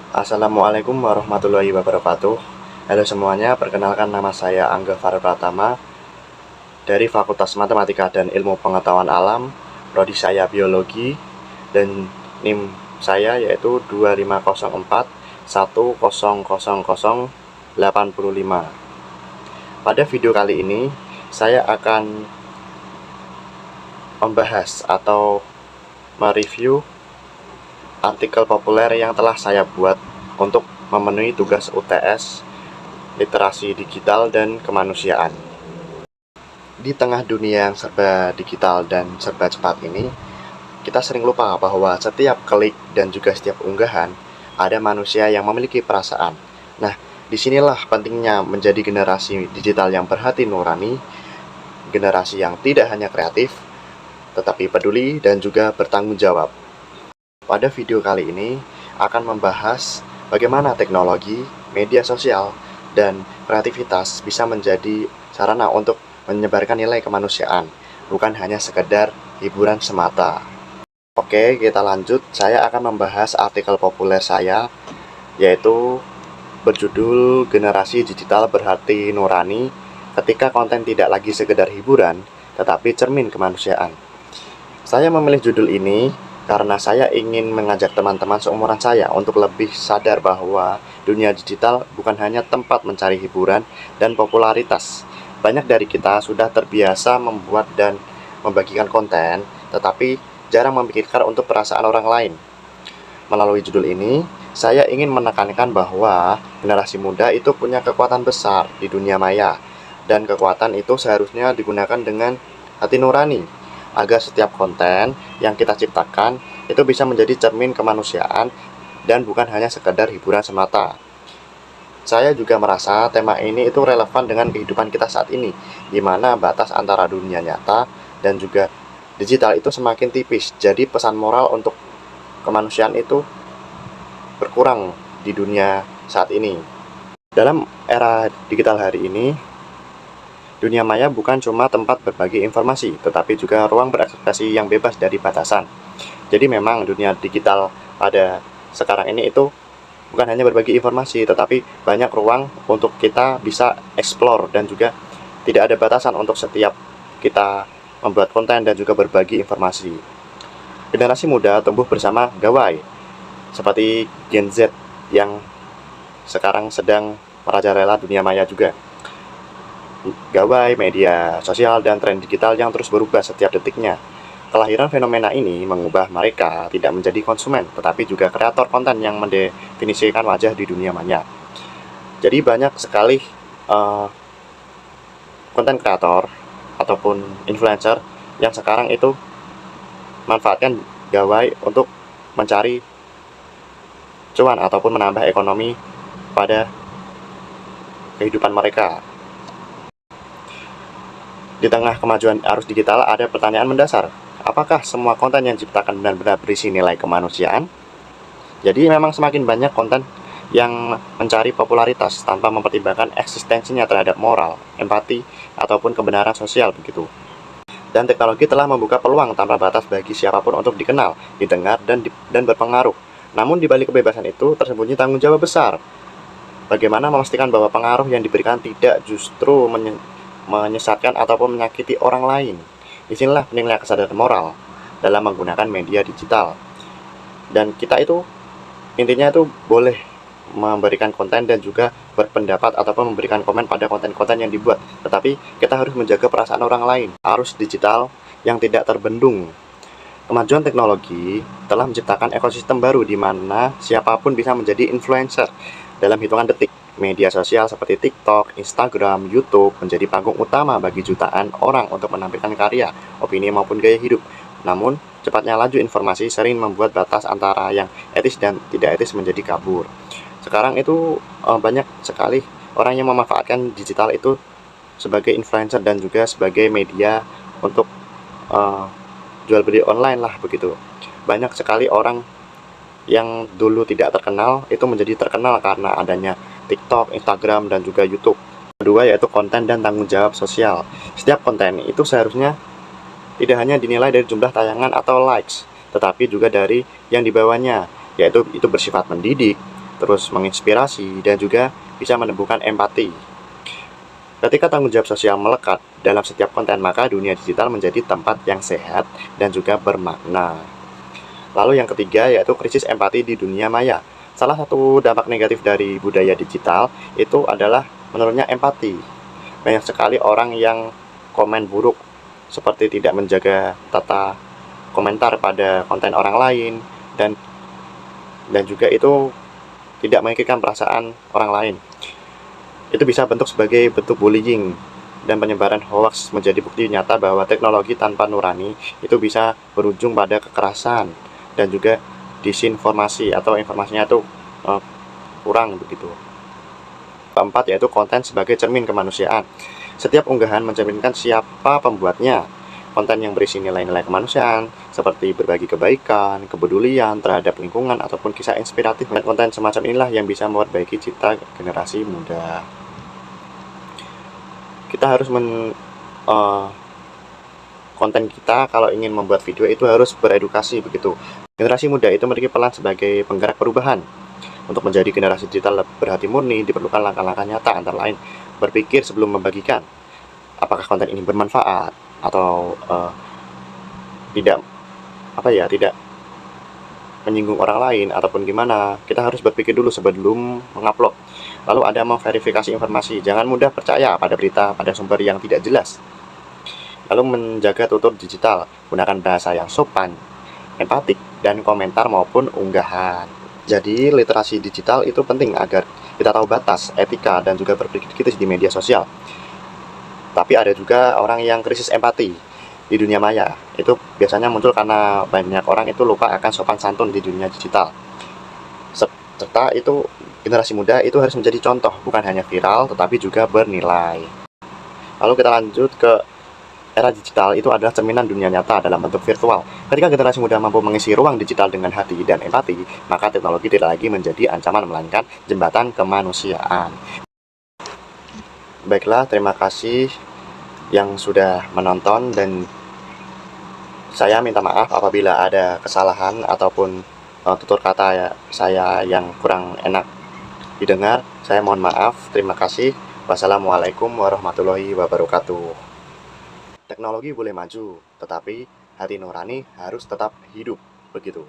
Assalamualaikum warahmatullahi wabarakatuh. Halo semuanya, perkenalkan nama saya Angga Farel Pratama dari Fakultas Matematika dan Ilmu Pengetahuan Alam, prodi saya Biologi, dan NIM saya yaitu 2504100085. Pada video kali ini, saya akan membahas atau mereview artikel populer yang telah saya buat untuk memenuhi tugas UTS literasi digital dan kemanusiaan. Di tengah dunia yang serba digital dan serba cepat ini, kita sering lupa bahwa setiap klik dan juga setiap unggahan ada manusia yang memiliki perasaan. Nah, disinilah pentingnya menjadi generasi digital yang berhati nurani, generasi yang tidak hanya kreatif, tetapi peduli dan juga bertanggung jawab. Pada video kali ini akan membahas bagaimana teknologi, media sosial, dan kreativitas bisa menjadi sarana untuk menyebarkan nilai kemanusiaan, bukan hanya sekedar hiburan semata. Oke, kita lanjut. Saya akan membahas artikel populer saya, yaitu berjudul Generasi Digital Berhati Nurani ketika konten tidak lagi sekedar hiburan, tetapi cermin kemanusiaan. Saya memilih judul ini karena saya ingin mengajak teman-teman seumuran saya untuk lebih sadar bahwa dunia digital bukan hanya tempat mencari hiburan dan popularitas. Banyak dari kita sudah terbiasa membuat dan membagikan konten, tetapi jarang memikirkan untuk perasaan orang lain. Melalui judul ini, saya ingin menekankan bahwa generasi muda itu punya kekuatan besar di dunia maya, dan kekuatan itu seharusnya digunakan dengan hati nurani, agar setiap konten yang kita ciptakan itu bisa menjadi cermin kemanusiaan dan bukan hanya sekedar hiburan semata. Saya juga merasa tema ini itu relevan dengan kehidupan kita saat ini, di mana batas antara dunia nyata dan juga digital itu semakin tipis. Jadi pesan moral untuk kemanusiaan itu berkurang di dunia saat ini. Dalam era digital hari ini, dunia maya bukan cuma tempat berbagi informasi, tetapi juga ruang berekspresi yang bebas dari batasan. Jadi memang dunia digital pada sekarang ini itu bukan hanya berbagi informasi, tetapi banyak ruang untuk kita bisa explore dan juga tidak ada batasan untuk setiap kita membuat konten dan juga berbagi informasi. Generasi muda tumbuh bersama gawai, seperti Gen Z yang sekarang sedang merajalela dunia maya juga. Gawai, media sosial, dan tren digital yang terus berubah setiap detiknya. Kelahiran fenomena ini mengubah mereka tidak menjadi konsumen, tetapi juga kreator konten yang mendefinisikan wajah di dunia maya. Jadi banyak sekali konten kreator ataupun influencer yang sekarang itu manfaatkan gawai untuk mencari cuan ataupun menambah ekonomi pada kehidupan mereka. Di tengah kemajuan arus digital, ada pertanyaan mendasar. Apakah semua konten yang diciptakan benar-benar berisi nilai kemanusiaan? Jadi memang semakin banyak konten yang mencari popularitas tanpa mempertimbangkan eksistensinya terhadap moral, empati, ataupun kebenaran sosial begitu. Dan teknologi telah membuka peluang tanpa batas bagi siapapun untuk dikenal, didengar, dan berpengaruh. Namun di balik kebebasan itu tersembunyi tanggung jawab besar. Bagaimana memastikan bahwa pengaruh yang diberikan tidak justru menyesatkan ataupun menyakiti orang lain. Disinilah pentingnya kesadaran moral dalam menggunakan media digital. Dan kita itu intinya itu boleh memberikan konten dan juga berpendapat ataupun memberikan komen pada konten-konten yang dibuat. Tetapi kita harus menjaga perasaan orang lain. Arus digital yang tidak terbendung. Kemajuan teknologi telah menciptakan ekosistem baru di mana siapapun bisa menjadi influencer dalam hitungan detik. Media sosial seperti TikTok, Instagram, YouTube menjadi panggung utama bagi jutaan orang untuk menampilkan karya, opini maupun gaya hidup. Namun, cepatnya laju informasi sering membuat batas antara yang etis dan tidak etis menjadi kabur. Sekarang itu banyak sekali orang yang memanfaatkan digital itu sebagai influencer dan juga sebagai media untuk jual beli online lah begitu. Banyak sekali orang yang dulu tidak terkenal itu menjadi terkenal karena adanya TikTok, Instagram, dan juga YouTube. Kedua yaitu konten dan tanggung jawab sosial. Setiap konten itu seharusnya tidak hanya dinilai dari jumlah tayangan atau likes, tetapi juga dari yang dibawanya, yaitu itu bersifat mendidik, terus menginspirasi, dan juga bisa menemukan empati. Ketika tanggung jawab sosial melekat dalam setiap konten, maka dunia digital menjadi tempat yang sehat dan juga bermakna. Lalu yang ketiga yaitu krisis empati di dunia maya. Salah satu dampak negatif dari budaya digital itu adalah menurunnya empati. Banyak sekali orang yang komen buruk, seperti tidak menjaga tata komentar pada konten orang lain, dan juga itu tidak memikirkan perasaan orang lain. Itu bisa sebagai bentuk bullying, dan penyebaran hoax menjadi bukti nyata bahwa teknologi tanpa nurani itu bisa berujung pada kekerasan dan juga disinformasi atau informasinya itu kurang begitu. Keempat yaitu konten sebagai cermin kemanusiaan. Setiap unggahan mencerminkan siapa pembuatnya. Konten yang berisi nilai-nilai kemanusiaan seperti berbagi kebaikan, kepedulian terhadap lingkungan, ataupun kisah inspiratif. Konten semacam inilah yang bisa memperbaiki cita generasi muda. Kita harus konten kita kalau ingin membuat video itu harus beredukasi begitu. Generasi muda itu memiliki peran sebagai penggerak perubahan. Untuk menjadi generasi digital berhati murni, diperlukan langkah-langkah nyata, antara lain berpikir sebelum membagikan. Apakah konten ini bermanfaat atau tidak tidak menyinggung orang lain ataupun gimana. Kita harus berpikir dulu sebelum mengupload. Lalu ada memverifikasi informasi. Jangan mudah percaya pada berita pada sumber yang tidak jelas. Lalu menjaga tutur digital, gunakan bahasa yang sopan, empatik, dan komentar maupun unggahan. Jadi literasi digital itu penting agar kita tahu batas, etika, dan juga berpikir kritis di media sosial. Tapi ada juga orang yang krisis empati di dunia maya. Itu biasanya muncul karena banyak orang itu lupa akan sopan santun di dunia digital. Serta itu generasi muda itu harus menjadi contoh, bukan hanya viral tetapi juga bernilai. Lalu kita lanjut ke era digital itu adalah cerminan dunia nyata dalam bentuk virtual. Ketika generasi muda mampu mengisi ruang digital dengan hati dan empati, maka teknologi tidak lagi menjadi ancaman melainkan jembatan kemanusiaan. Baiklah, terima kasih yang sudah menonton, dan saya minta maaf apabila ada kesalahan ataupun tutur kata saya yang kurang enak didengar. Saya mohon maaf. Terima kasih. Wassalamualaikum warahmatullahi wabarakatuh. Teknologi boleh maju, tetapi hati nurani harus tetap hidup, begitu.